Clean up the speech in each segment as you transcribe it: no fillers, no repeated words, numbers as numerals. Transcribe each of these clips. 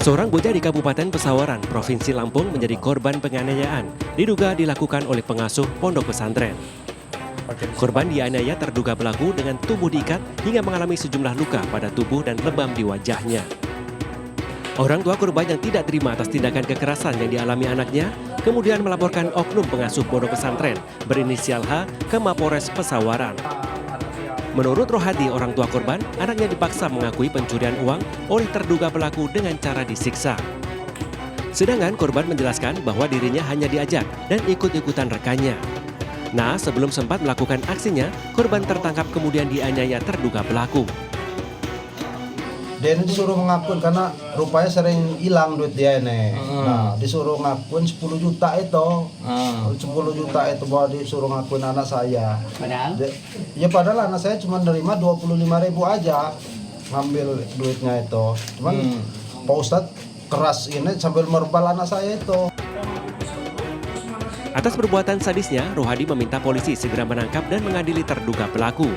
Seorang bocah di Kabupaten Pesawaran, Provinsi Lampung menjadi korban penganiayaan diduga dilakukan oleh pengasuh pondok pesantren. Korban dianiaya terduga pelaku dengan tubuh diikat hingga mengalami sejumlah luka pada tubuh dan lebam di wajahnya. Orang tua korban yang tidak terima atas tindakan kekerasan yang dialami anaknya kemudian melaporkan oknum pengasuh pondok pesantren berinisial H ke Mapores Pesawaran. Menurut Rohadi, orang tua korban, anaknya dipaksa mengakui pencurian uang oleh terduga pelaku dengan cara disiksa. Sedangkan korban menjelaskan bahwa dirinya hanya diajak dan ikut-ikutan rekannya. Nah, sebelum sempat melakukan aksinya, korban tertangkap kemudian dianiaya terduga pelaku. Dia ini disuruh ngakun karena rupanya sering hilang duit dia ini. Nah, disuruh ngakun 10 juta itu. 10 juta itu bahwa disuruh ngakun anak saya. Padahal? Padahal anak saya cuma nerima 25.000 aja ngambil duitnya itu. Cuman Pak Ustadz keras ini sambil merbal anak saya itu. Atas perbuatan sadisnya, Rohadi meminta polisi segera menangkap dan mengadili terduga pelaku.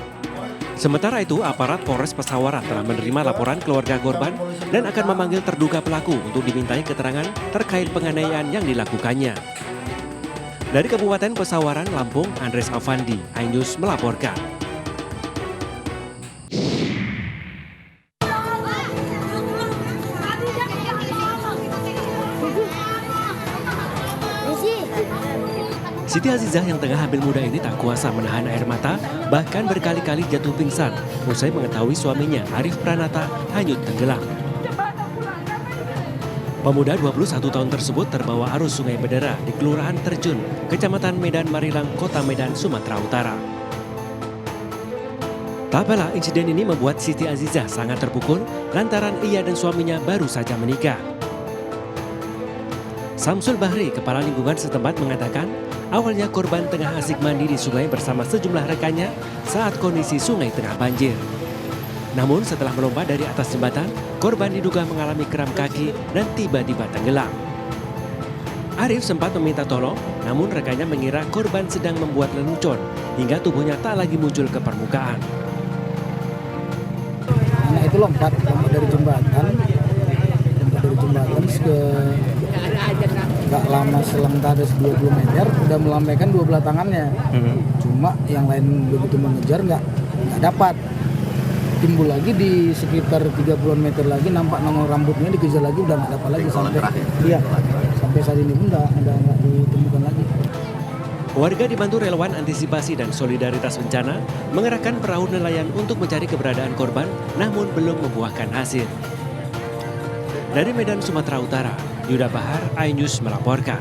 Sementara itu, aparat Polres Pesawaran telah menerima laporan keluarga korban dan akan memanggil terduga pelaku untuk dimintai keterangan terkait penganiayaan yang dilakukannya. Dari Kabupaten Pesawaran, Lampung, Andres Avandi, iNews melaporkan. Siti Azizah yang tengah hamil muda ini tak kuasa menahan air mata, bahkan berkali-kali jatuh pingsan usai mengetahui suaminya Arif Pranata hanyut tenggelam. Pemuda 21 tahun tersebut terbawa arus Sungai Bedera di Kelurahan Terjun, Kecamatan Medan Marilang, Kota Medan, Sumatera Utara. Tak apalah, insiden ini membuat Siti Azizah sangat terpukul lantaran ia dan suaminya baru saja menikah. Samsul Bahri, kepala lingkungan setempat mengatakan, awalnya korban tengah asik mandi di sungai bersama sejumlah rekannya saat kondisi sungai tengah banjir. Namun setelah melompat dari atas jembatan, korban diduga mengalami kram kaki dan tiba-tiba tenggelam. Arif sempat meminta tolong, namun rekannya mengira korban sedang membuat lelucon hingga tubuhnya tak lagi muncul ke permukaan. Anak itu lompat dari jembatan ke nggak lama selang ada 20 meter udah melambaikan dua belah tangannya. Cuma yang lain begitu mengejar nggak dapat. Timbul lagi di sekitar 30 meter lagi nampak nongol rambutnya, dikejar lagi udah nggak dapat lagi sampai saat ini pun nggak ditemukan lagi. Warga dibantu relawan antisipasi dan solidaritas bencana mengerahkan perahu nelayan untuk mencari keberadaan korban, namun belum membuahkan hasil. Dari Medan, Sumatera Utara, Yuda Bahar, iNews melaporkan.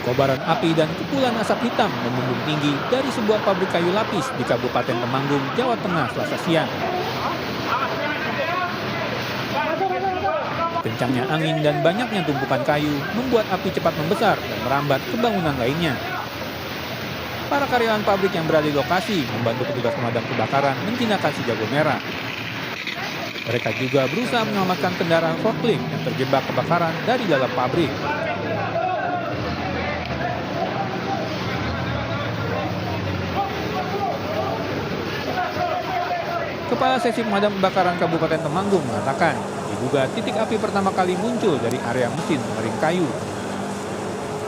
Kobaran api dan kepulan asap hitam membumbung tinggi dari sebuah pabrik kayu lapis di Kabupaten Temanggung, Jawa Tengah, Selasa siang. Kencangnya angin dan banyaknya tumpukan kayu membuat api cepat membesar dan merambat ke bangunan lainnya. Para karyawan pabrik yang berada di lokasi membantu petugas pemadam kebakaran menjinakkan si jago merah. Mereka juga berusaha menyelamatkan kendaraan forklift yang terjebak kebakaran dari dalam pabrik. Kepala Seksi Pemadam Kebakaran Kabupaten Temanggung mengatakan, diduga titik api pertama kali muncul dari area mesin pengering kayu.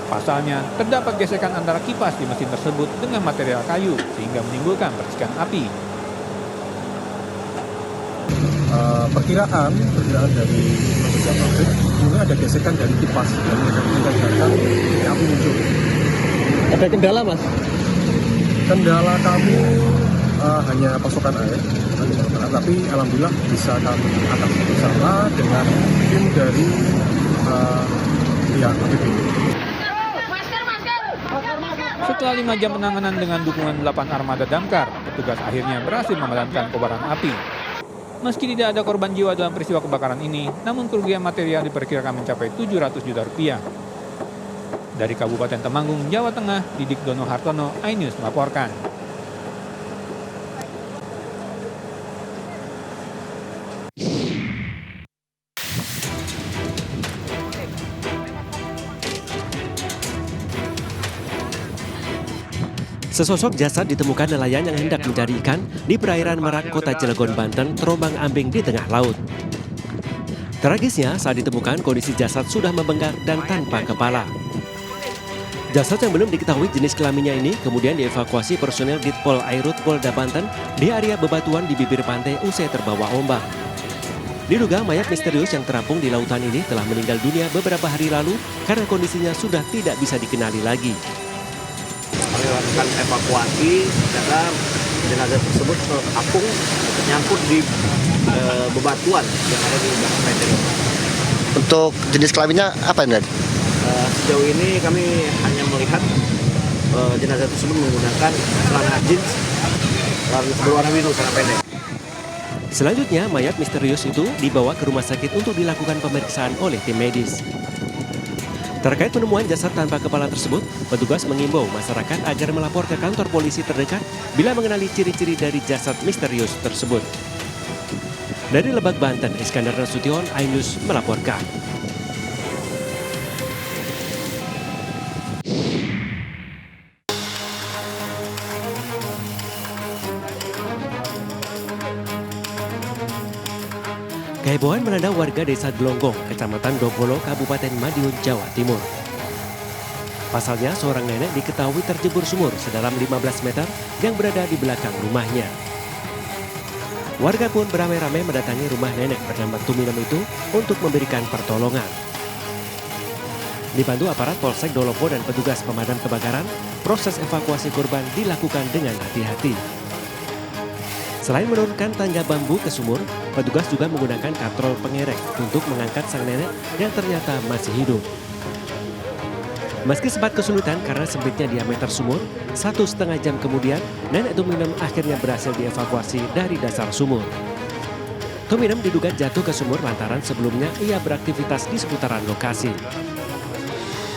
Pasalnya, terdapat gesekan antara kipas di mesin tersebut dengan material kayu sehingga menimbulkan percikan api. Perkiraan dari pekerja pabrik, ini ada gesekan dari kipas dan mengakibatkan api muncul. Ada kendala, Mas? Kendala kami hanya pasokan air, tapi alhamdulillah bisa kami atasi bersama dengan tim dari pihak BPBD. Setelah 5 jam penanganan dengan dukungan 8 armada damkar, petugas akhirnya berhasil memadamkan kobaran api. Meski tidak ada korban jiwa dalam peristiwa kebakaran ini, namun kerugian material diperkirakan mencapai 700 juta rupiah. Dari Kabupaten Temanggung, Jawa Tengah, Didik Dono Hartono, iNews melaporkan. Sesosok jasad ditemukan nelayan yang hendak mencari ikan di perairan Merak, Kota Cilegon, Banten, terombang-ambing di tengah laut. Tragisnya, saat ditemukan kondisi jasad sudah membengkak dan tanpa kepala. Jasad yang belum diketahui jenis kelaminnya ini kemudian dievakuasi personel Ditpol Airut Polda Banten di area bebatuan di bibir pantai usai terbawa ombak. Diduga mayat misterius yang terapung di lautan ini telah meninggal dunia beberapa hari lalu karena kondisinya sudah tidak bisa dikenali lagi. Kami lakukan evakuasi karena jenazah tersebut terapung nyangkut di bebatuan yang ada di belakang pantai. Untuk jenis kelaminnya apa ini? Sejauh ini kami hanya melihat jenazah tersebut menggunakan celana jeans berwarna biru, celana pendek. Selanjutnya, mayat misterius itu dibawa ke rumah sakit untuk dilakukan pemeriksaan oleh tim medis. Terkait penemuan jasad tanpa kepala tersebut, petugas mengimbau masyarakat agar melapor ke kantor polisi terdekat bila mengenali ciri-ciri dari jasad misterius tersebut. Dari Lebak, Banten, Iskandar Nasution, iNews melaporkan. Kehebohan melanda warga desa Glonggong, kecamatan Dogolo, Kabupaten Madiun, Jawa Timur. Pasalnya, seorang nenek diketahui terjebur sumur sedalam 15 meter yang berada di belakang rumahnya. Warga pun beramai-ramai mendatangi rumah nenek bernama Tuminem itu untuk memberikan pertolongan. Dibantu aparat Polsek Dolopo dan petugas pemadam kebakaran, proses evakuasi korban dilakukan dengan hati-hati. Selain menurunkan tangga bambu ke sumur, petugas juga menggunakan katrol pengerek untuk mengangkat sang nenek yang ternyata masih hidup. Meski sempat kesulitan karena sempitnya diameter sumur, 1,5 jam kemudian, nenek Tuminem akhirnya berhasil dievakuasi dari dasar sumur. Tuminem diduga jatuh ke sumur lantaran sebelumnya ia beraktivitas di seputaran lokasi.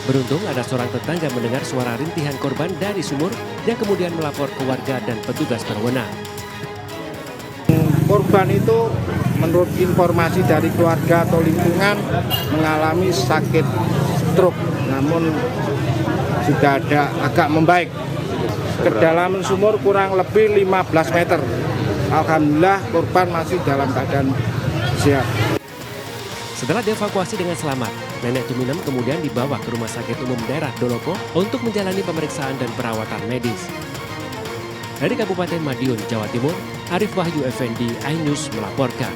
Beruntung ada seorang tetangga mendengar suara rintihan korban dari sumur yang kemudian melapor ke warga dan petugas berwenang. Korban itu menurut informasi dari keluarga atau lingkungan mengalami sakit stroke, namun sudah ada agak membaik. Kedalaman sumur kurang lebih 15 meter. Alhamdulillah korban masih dalam keadaan sehat. Setelah dievakuasi dengan selamat, nenek Tuminem kemudian dibawa ke Rumah Sakit Umum Daerah Dolopo untuk menjalani pemeriksaan dan perawatan medis. Dari Kabupaten Madiun, Jawa Timur, Arif Wahyu Effendi, iNews melaporkan.